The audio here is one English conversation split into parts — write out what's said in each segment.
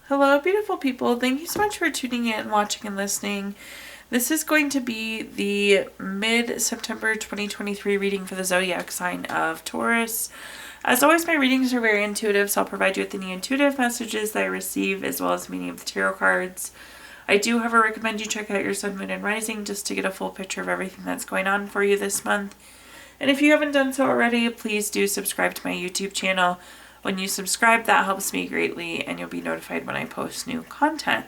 Hello, beautiful people. Thank you so much for tuning in, watching, and listening. This is going to be the mid-September 2023 reading for the zodiac sign of Taurus. As always, my readings are very intuitive, so I'll provide you with any intuitive messages that I receive, as well as meaning of the tarot cards. I do, however, recommend you check out your sun, moon, and rising just to get a full picture of everything that's going on for you this month. And if you haven't done so already, please do subscribe to my YouTube channel. When you subscribe, that helps me greatly, and you'll be notified when I post new content.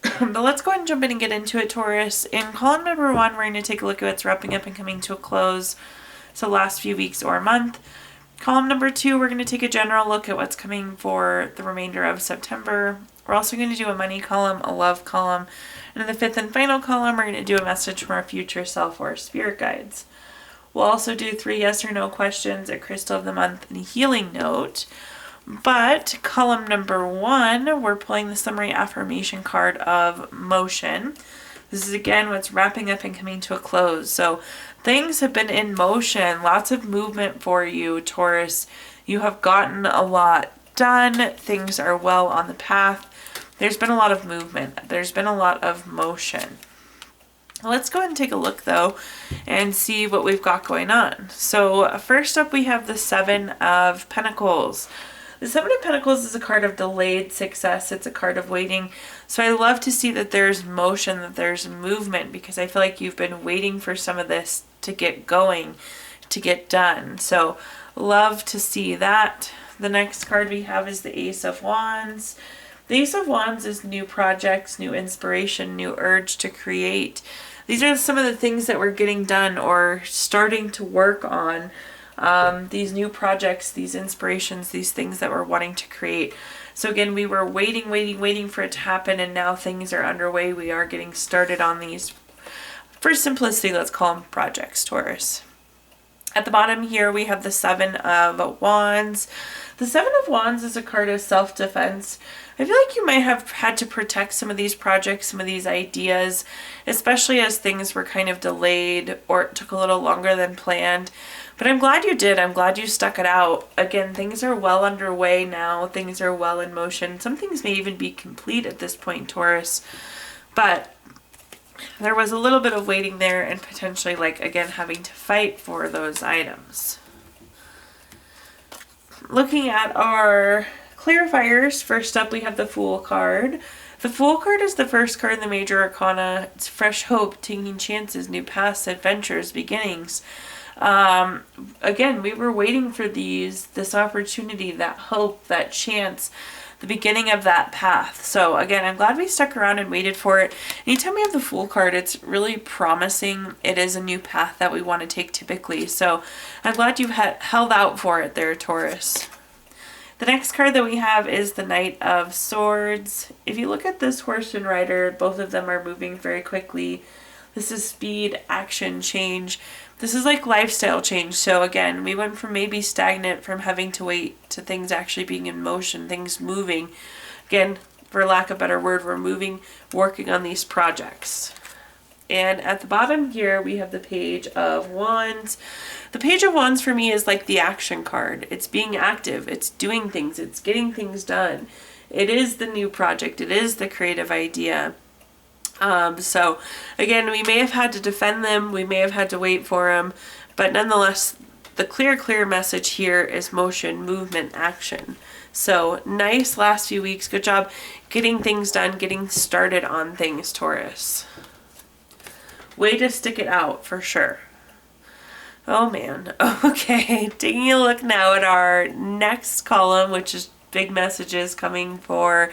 But let's go ahead and jump in and get into it, Taurus. In column number 1, we're going to take a look at what's wrapping up and coming to a close, so last few weeks or month. Column number 2, we're going to take a general look at what's coming for the remainder of September. We're also going to do a money column, a love column, and in the 5th and final column, we're going to do a message from our future self or spirit guides. We'll also do 3 yes or no questions, a crystal of the month, and a healing note. But column number 1, we're pulling the summary affirmation card of motion. This is again what's wrapping up and coming to a close. So things have been in motion, lots of movement for you, Taurus. You have gotten a lot done. Things are well on the path. There's been a lot of movement. There's been a lot of motion. Let's go ahead and take a look, though, and see what we've got going on. So first up, we have the 7 of Pentacles. The 7 of Pentacles is a card of delayed success. It's a card of waiting. So I love to see that there's motion, that there's movement, because I feel like you've been waiting for some of this to get going, to get done. So love to see that. The next card we have is the Ace of Wands. The Ace of Wands is new projects, new inspiration, new urge to create. These are some of the things that we're getting done or starting to work on. These new projects, these inspirations, these things that we're wanting to create. So again, we were waiting for it to happen, and now things are underway. We are getting started on these. For simplicity, let's call them projects, Taurus. At the bottom here, we have the 7 of Wands. The 7 of Wands is a card of self-defense. I feel like you might have had to protect some of these projects, some of these ideas, especially as things were kind of delayed or it took a little longer than planned. But I'm glad you did. I'm glad you stuck it out. Again, things are well underway now. Things are well in motion. Some things may even be complete at this point, Taurus. But there was a little bit of waiting there and potentially, like, again, having to fight for those items. Looking at our clarifiers, first up we have the Fool card. The Fool card is the first card in the Major Arcana. It's fresh hope, taking chances, new paths, adventures, beginnings. Again, we were waiting for this opportunity, that hope, that chance, the beginning of that path. So again, I'm glad we stuck around and waited for it. Anytime we have the Fool card, it's really promising. It is a new path that we want to take typically. So I'm glad you've held out for it there, Taurus. The next card that we have is the Knight of Swords. If you look at this horse and rider, both of them are moving very quickly. This is speed, action, change. This is like lifestyle change. So again, we went from maybe stagnant, from having to wait, to things actually being in motion, things moving. Again, for lack of a better word, we're moving, working on these projects. And at the bottom here, we have the Page of Wands. The Page of Wands for me is like the action card. It's being active. It's doing things. It's getting things done. It is the new project. It is the creative idea. So again, we may have had to defend them. We may have had to wait for them. But nonetheless, the clear message here is motion, movement, action. So nice last few weeks. Good job getting things done, getting started on things, Taurus. Way to stick it out for sure. Oh man. Okay, taking a look now at our next column, which is big messages coming for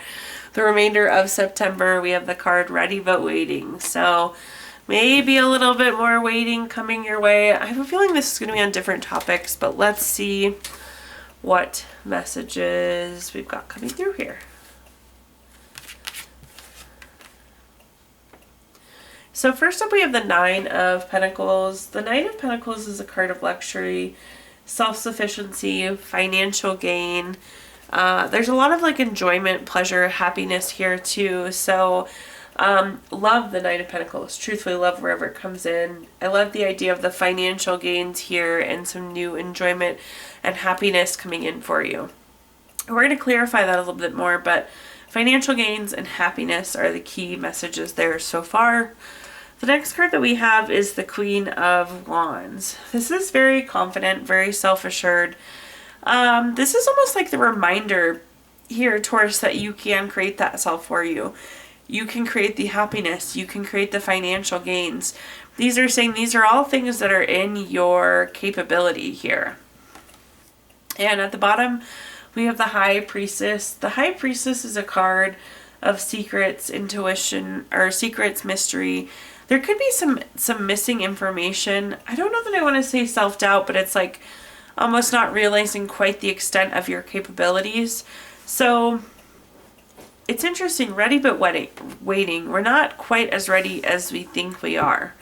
the remainder of September. We have the card Ready But Waiting. So maybe a little bit more waiting coming your way. I have a feeling this is going to be on different topics, but let's see what messages we've got coming through here. So first up we have the 9 of Pentacles. The 9 of Pentacles is a card of luxury, self-sufficiency, financial gain. There's a lot of like enjoyment, pleasure, happiness here too. So love the 9 of Pentacles. Truthfully love wherever it comes in. I love the idea of the financial gains here and some new enjoyment and happiness coming in for you. We're going to clarify that a little bit more, but Financial gains and happiness are the key messages there so far. The next card that we have is the Queen of Wands. This is very confident, very self-assured. This is almost like the reminder here, Taurus, that you can create that self for you. You can create the happiness. You can create the financial gains. These are saying these are all things that are in your capability here. And at the bottom, we have the High Priestess. The High Priestess is a card of secrets, intuition, or secrets, mystery. There could be some missing information. I don't know that I want to say self-doubt, but it's like almost not realizing quite the extent of your capabilities. So it's interesting, ready but waiting. We're not quite as ready as we think we are.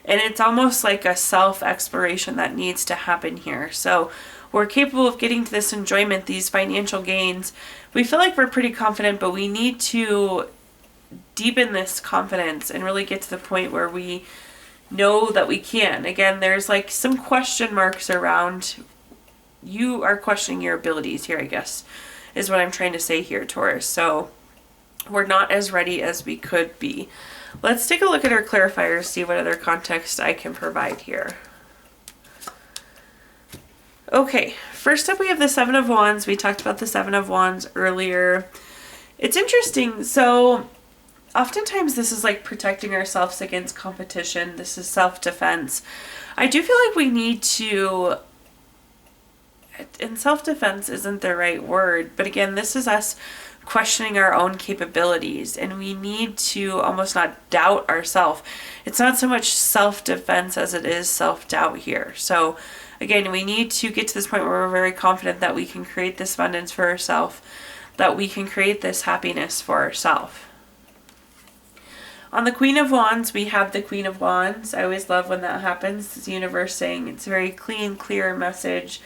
And it's almost like a self-exploration that needs to happen here. So we're capable of getting to this enjoyment, these financial gains. We feel like we're pretty confident, but we need to deepen this confidence and really get to the point where we know that we can. Again, there's like some question marks around. You are questioning your abilities here, I guess, is what I'm trying to say here, Taurus. So we're not as ready as we could be. Let's take a look at our clarifiers, see what other context I can provide here. Okay, first up we have the Seven of Wands. We talked about the Seven of Wands earlier. It's interesting. So oftentimes this is like protecting ourselves against competition. This is self-defense. I do feel like we need to, and self-defense isn't the right word, but again, this is us questioning our own capabilities, and we need to almost not doubt ourselves. It's not so much self-defense as it is self-doubt here. So again, we need to get to this point where we're very confident that we can create this abundance for ourselves, that we can create this happiness for ourselves. On the Queen of Wands, we have the Queen of Wands. I always love when that happens. It's the universe saying it's a very clean, clear message.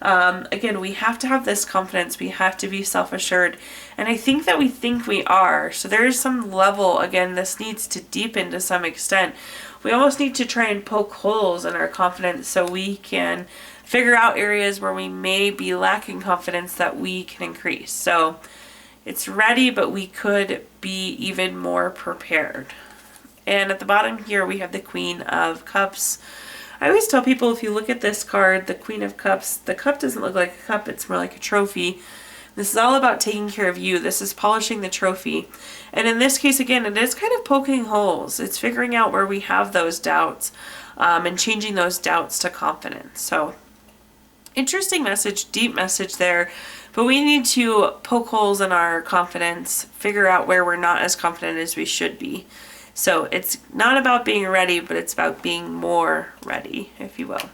Again, we have to have this confidence. We have to be self-assured. And I think that we think we are. So there is some level, again, this needs to deepen to some extent. We almost need to try and poke holes in our confidence so we can figure out areas where we may be lacking confidence that we can increase. So it's ready, but we could be even more prepared. And at the bottom here, we have the Queen of Cups. I always tell people, if you look at this card, the Queen of Cups, the cup doesn't look like a cup, it's more like a trophy. This is all about taking care of you. This is polishing the trophy. And in this case, again, it is kind of poking holes. It's figuring out where we have those doubts and changing those doubts to confidence. So interesting message, deep message there. But we need to poke holes in our confidence, figure out where we're not as confident as we should be. So it's not about being ready, but it's about being more ready, if you will.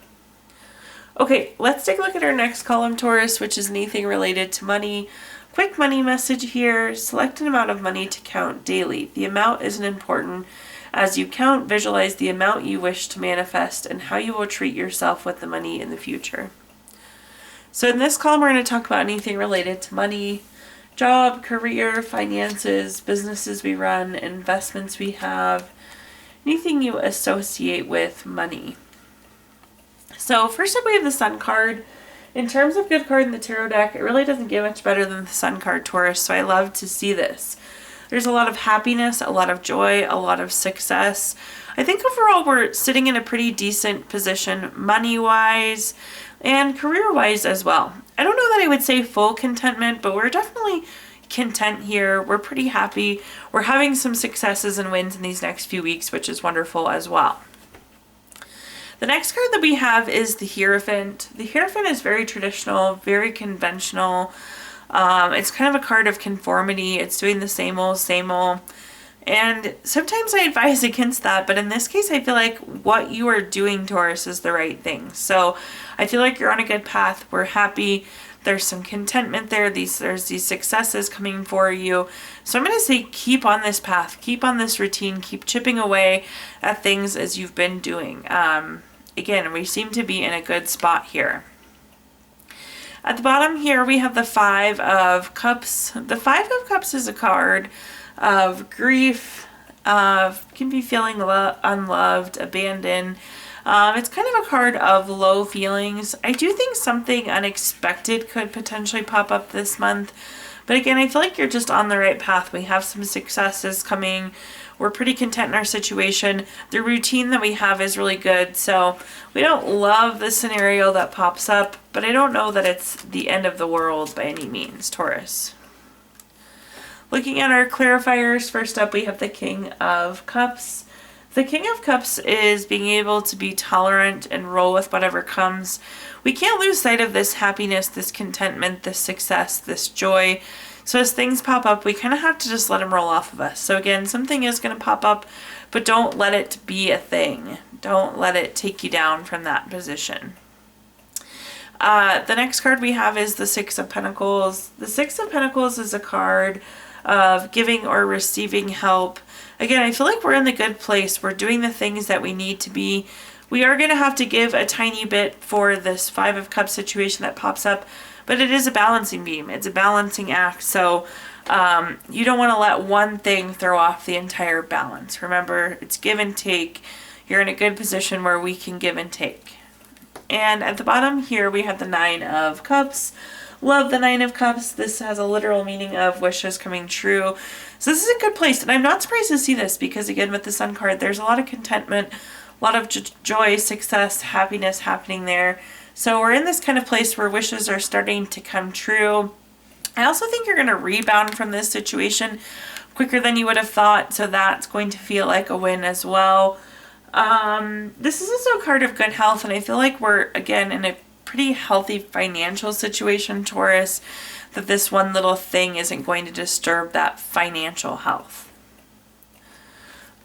Okay, let's take a look at our next column, Taurus, which is anything related to money. Quick money message here. Select an amount of money to count daily. The amount isn't important. As you count, visualize the amount you wish to manifest and how you will treat yourself with the money in the future. So in this column, we're going to talk about anything related to money, job, career, finances, businesses we run, investments we have, anything you associate with money. So first up, we have the Sun card. In terms of good card in the tarot deck, it really doesn't get much better than the Sun card, Taurus, so I love to see this. There's a lot of happiness, a lot of joy, a lot of success. I think overall we're sitting in a pretty decent position money-wise and career-wise as well. I don't know that I would say full contentment, but we're definitely content here. We're pretty happy. We're having some successes and wins in these next few weeks, which is wonderful as well. The next card that we have is the Hierophant. The Hierophant is very traditional, very conventional. It's kind of a card of conformity. It's doing the same old, same old. And sometimes I advise against that, but in this case, I feel like what you are doing, Taurus, is the right thing. So I feel like you're on a good path. We're happy. There's some contentment there. There's these successes coming for you. So I'm going to say keep on this path. Keep on this routine. Keep chipping away at things as you've been doing. Again, we seem to be in a good spot here. At the bottom here, we have the Five of Cups. The Five of Cups is a card of grief, can be feeling unloved, abandoned. It's kind of a card of low feelings. I do think something unexpected could potentially pop up this month, But again, I feel like you're just on the right path. We have some successes coming. We're pretty content in our situation. The routine that we have is really good. So we don't love the scenario that pops up, but I don't know that it's the end of the world by any means, Taurus. Looking at our clarifiers, first up we have the King of Cups. The King of Cups is being able to be tolerant and roll with whatever comes. We can't lose sight of this happiness, this contentment, this success, this joy. So as things pop up, we kind of have to just let them roll off of us. So again, something is going to pop up, but don't let it be a thing. Don't let it take you down from that position. The next card we have is the Six of Pentacles. The Six of Pentacles is a card of giving or receiving help. Again, I feel like we're in the good place. We're doing the things that we need to be. We are going to have to give a tiny bit for this Five of Cups situation that pops up, but it is a balancing beam. It's a balancing act. So you don't want to let one thing throw off the entire balance. Remember, it's give and take. You're in a good position where we can give and take. And at the bottom here, we have the Nine of Cups. Love the Nine of Cups. This has a literal meaning of wishes coming true. So this is a good place. And I'm not surprised to see this because, again, with the Sun card, there's a lot of contentment, a lot of joy, success, happiness happening there. So we're in this kind of place where wishes are starting to come true. I also think you're going to rebound from this situation quicker than you would have thought. So that's going to feel like a win as well. This is also a card of good health. And I feel like we're, again, in a pretty healthy financial situation, Taurus, that this one little thing isn't going to disturb that financial health.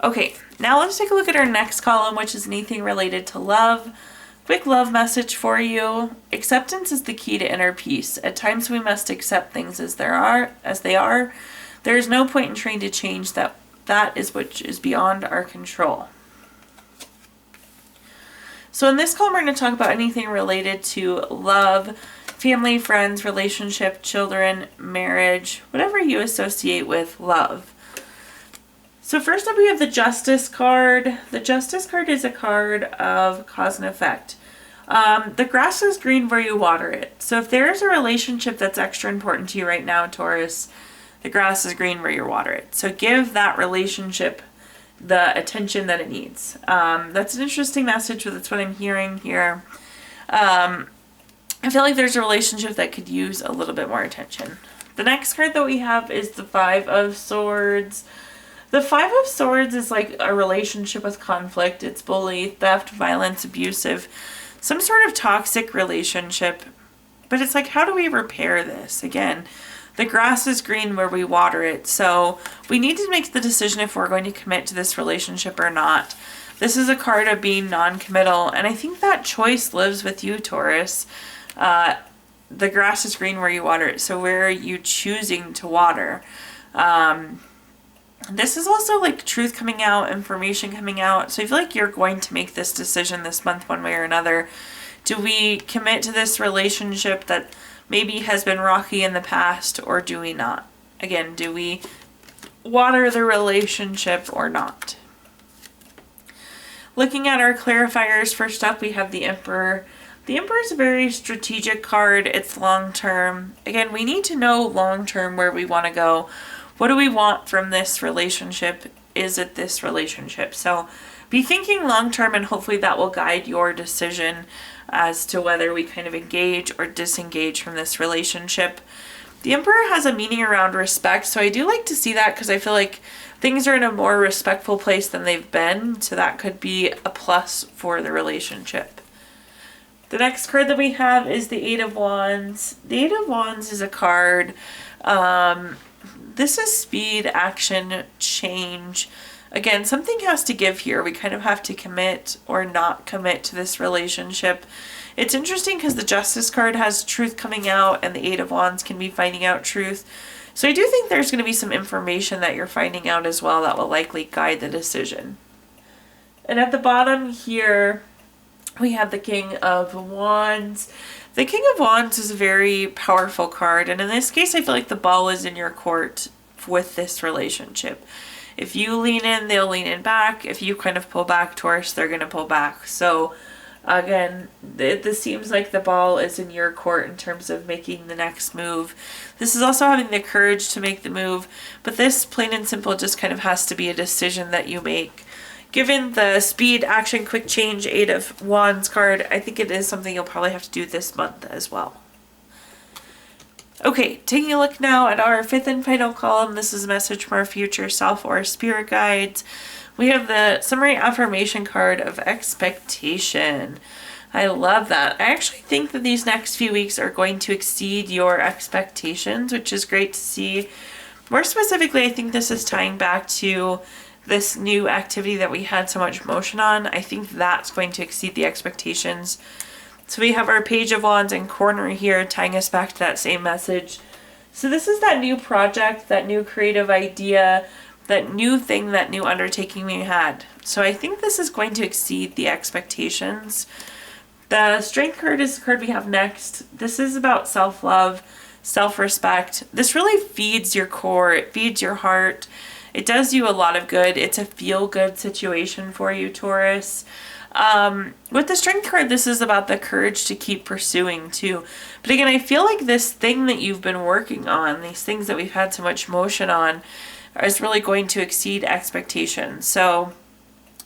Okay, now let's take a look at our next column, which is anything related to love. Quick love message for you. Acceptance is the key to inner peace. At times we must accept things as they are. There is no point in trying to change that. That is which is beyond our control. So in this column, we're going to talk about anything related to love, family, friends, relationship, children, marriage, whatever you associate with love. So first up, we have the Justice card. The Justice card is a card of cause and effect. The grass is green where you water it. So if there is a relationship that's extra important to you right now, Taurus, the grass is green where you water it. So give that relationship the attention that it needs. That's an interesting message, but that's what I'm hearing here. I feel like there's a relationship that could use a little bit more attention. The next card that we have is the Five of Swords. The Five of Swords is like a relationship with conflict. It's bully, theft, violence, abusive, some sort of toxic relationship. But it's like, how do we repair this? Again, the grass is green where we water it. So we need to make the decision if we're going to commit to this relationship or not. This is a card of being non-committal. And I think that choice lives with you, Taurus. The grass is green where you water it. So where are you choosing to water? This is also like truth coming out, information coming out. So I feel like you're going to make this decision this month one way or another. Do we commit to this relationship that maybe has been rocky in the past, or do we not? Again, do we water the relationship or not? Looking at our clarifiers, first up we have the Emperor. The Emperor is a very strategic card. It's long-term. Again, we need to know long-term where we want to go. What do we want from this relationship? Is it this relationship? So be thinking long-term, and hopefully that will guide your decision as to whether we kind of engage or disengage from this relationship. The Emperor has a meaning around respect, so I do like to see that because I feel like things are in a more respectful place than they've been, so that could be a plus for the relationship. The next card that we have is the Eight of Wands. The Eight of Wands is a card. This is speed, action, change. Again, something has to give here. We kind of have to commit or not commit to this relationship. It's interesting because the Justice card has truth coming out and the Eight of Wands can be finding out truth. So I do think there's going to be some information that you're finding out as well that will likely guide the decision. And at the bottom here, we have the King of Wands. The King of Wands is a very powerful card. And in this case, I feel like the ball is in your court with this relationship. If you lean in, they'll lean in back. If you kind of pull back, Taurus, they're going to pull back. So Again, this seems like the ball is in your court in terms of making the next move. This is also having the courage to make the move, but this plain and simple just kind of has to be a decision that you make. Given the speed, action, quick change, 8 of Wands card, I think it is something you'll probably have to do this month as well. Okay, taking a look now at our 5th and final column. This is a message from our future self or spirit guides. We have the summary affirmation card of expectation. I love that. I actually think that these next few weeks are going to exceed your expectations, which is great to see. More specifically, I think this is tying back to this new activity that we had so much motion on. I think that's going to exceed the expectations. So we have our Page of Wands in corner here, tying us back to that same message. So this is that new project, that new creative idea, that new thing, that new undertaking we had. So I think this is going to exceed the expectations. The Strength card is the card we have next. This is about self-love, self-respect. This really feeds your core. It feeds your heart. It does you a lot of good. It's a feel-good situation for you, Taurus. With the Strength card, this is about the courage to keep pursuing too. But again, I feel like this thing that you've been working on, these things that we've had so much motion on, is really going to exceed expectations. So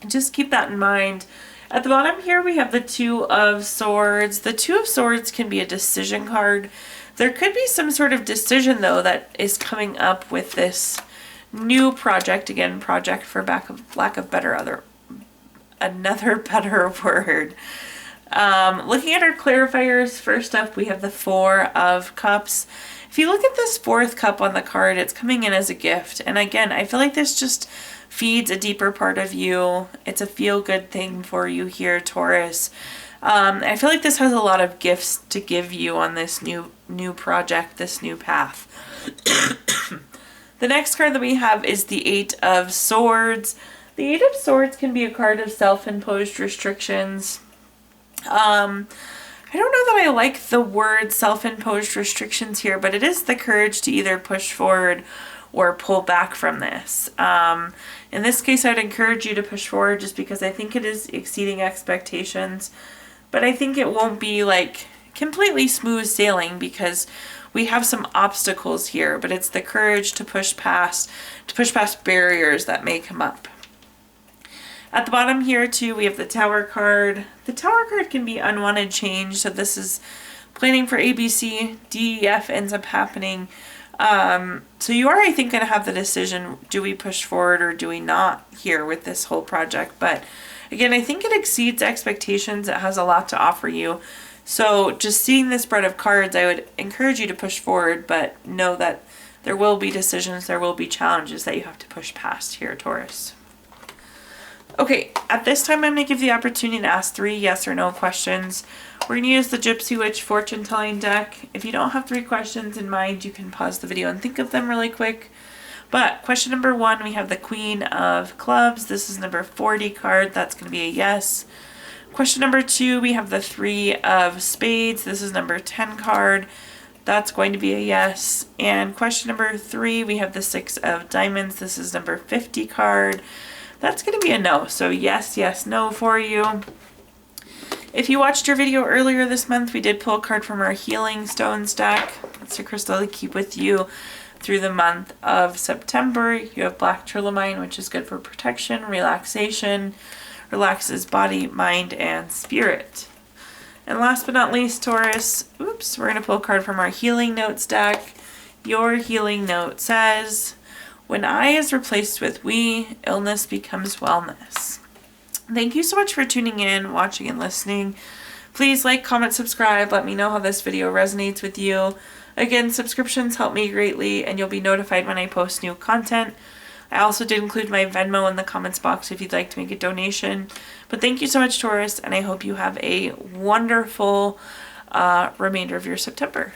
just keep that in mind. At the bottom here, we have the 2 of Swords. The 2 of Swords can be a decision card. There could be some sort of decision, though, that is coming up with this new project. Again, project for lack of another better word. Looking at our clarifiers, first up, we have the 4 of Cups. If you look at this 4th cup on the card, it's coming in as a gift. And again, I feel like this just feeds a deeper part of you. It's a feel-good thing for you here, Taurus. I feel like this has a lot of gifts to give you on this new project, this new path. The next card that we have is the 8 of Swords. The 8 of Swords can be a card of self-imposed restrictions. I don't know that I like the word self-imposed restrictions here, but it is the courage to either push forward or pull back from this. In this case, I'd encourage you to push forward just because I think it is exceeding expectations, but I think it won't be like completely smooth sailing because we have some obstacles here, but it's the courage to push past barriers that may come up. At the bottom here too, we have the Tower card. The Tower card can be unwanted change, so this is planning for ABC, D, E, F ends up happening. So you are, I think, going to have the decision, do we push forward or do we not here with this whole project? But again, I think it exceeds expectations. It has a lot to offer you. So just seeing this spread of cards, I would encourage you to push forward, but know that there will be decisions, there will be challenges that you have to push past here, Taurus. Okay, at this time I'm going to give you the opportunity to ask 3 yes or no questions. We're going to use the Gypsy Witch fortune telling deck. If you don't have 3 questions in mind, you can pause the video and think of them really quick. But question number 1, we have the Queen of Clubs. This is number 40 card. That's going to be a yes. Question number 2, we have the 3 of Spades. This is number 10 card. That's going to be a yes. And question number 3, we have the 6 of Diamonds. This is number 50 card. That's going to be a no. So yes, yes, no for you. If you watched your video earlier this month, we did pull a card from our Healing Stones deck. It's a crystal to keep with you through the month of September. You have Black Tourmaline, which is good for protection, relaxation, relaxes body, mind, and spirit. And last but not least, Taurus, we're going to pull a card from our Healing Notes deck. Your healing note says, when I is replaced with we, illness becomes wellness. Thank you so much for tuning in, watching, and listening. Please like, comment, subscribe. Let me know how this video resonates with you. Again, subscriptions help me greatly, and you'll be notified when I post new content. I also did include my Venmo in the comments box if you'd like to make a donation. But thank you so much, Taurus, and I hope you have a wonderful remainder of your September.